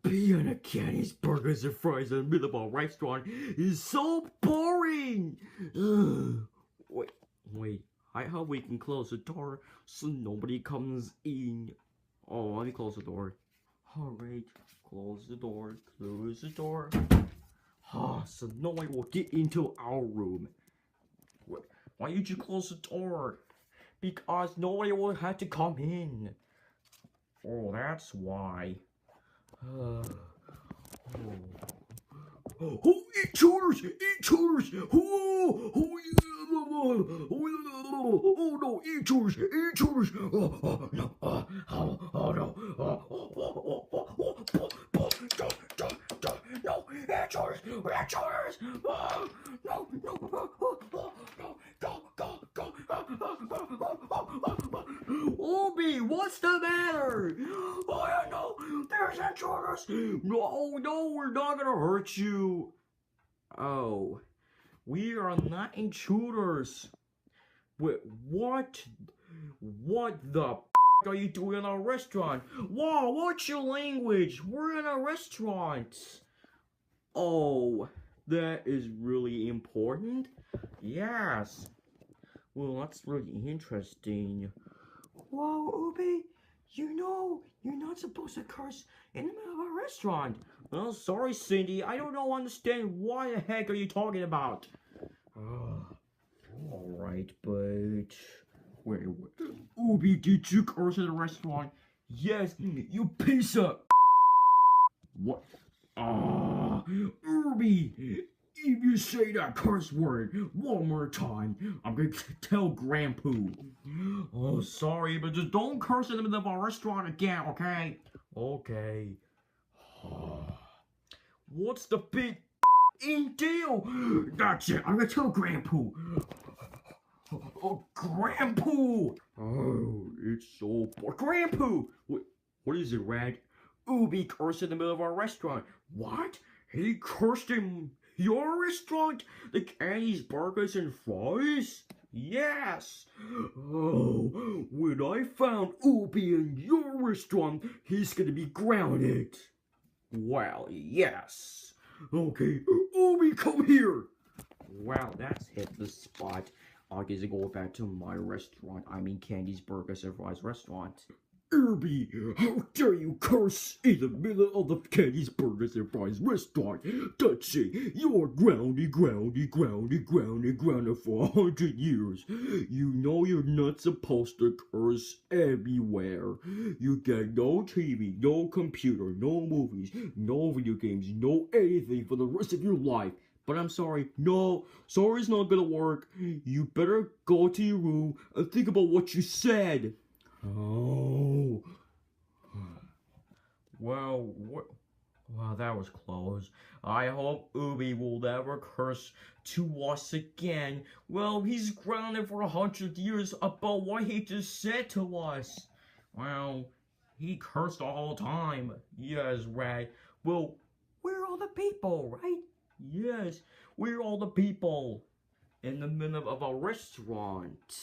Being a Kenny's Burgers and Fries in the middle of a restaurant is so boring! Wait, I hope we can close the door so nobody comes in. Oh, let me close the door. Alright, close the door, close the door. So no one will get into our room. Why did you close the door? Because nobody will have to come in. Oh, that's why. Oh, intruders! Intruders! Oh no, intruders! Intruders! Oh no! Oh no! No, intruders! Intruders! No! Go! Oobi, what's the matter? Oh no, there's intruders! No, we're not gonna hurt you. Oh, we are not intruders. Wait, what? What the f are you doing in our restaurant? Whoa, what's your language? We're in a restaurant. Oh, that is really important? Yes. Well, that's really interesting. Whoa, Oobi, you know you're not supposed to curse in the middle of a restaurant. Well, sorry, Cindy, I don't understand what the heck are you talking about. Alright, but... Wait. Oobi, did you curse in the restaurant? Yes, you piece of... What? Oobi, if you say that curse word one more time, I'm gonna tell Grampu. Oh, sorry, but just don't curse in the middle of our restaurant again, okay? Okay. What's the big deal? That's it, I'm gonna tell Grampu. Oh, Grampu! Oh, it's so boring. Grampu! What is it, Rad? Oobi cursed in the middle of our restaurant. What? He cursed in your restaurant? The Kenny's Burgers and Fries? Yes! Oh, when I found Oobi in your restaurant, he's gonna be grounded. Well, yes. Okay, Oobi, come here! Well, that's hit the spot. I guess I go back to my restaurant. I mean, Candy's Burgers and Fries restaurant. Oobi, how dare you curse in the middle of the Candy's Burgers and Fries restaurant? That's it. You are grounded for 100 years. You know you're not supposed to curse everywhere. You get no TV, no computer, no movies, no video games, no anything for the rest of your life. But I'm sorry, no, sorry's not gonna work. You better go to your room and think about what you said. Oh. Well, that was close. I hope Oobi will never curse to us again. Well, he's grounded for 100 years about what he just said to us. Well, he cursed all the time. Yes, right. Well, we're all the people, right? Yes, we're all the people in the middle of a restaurant.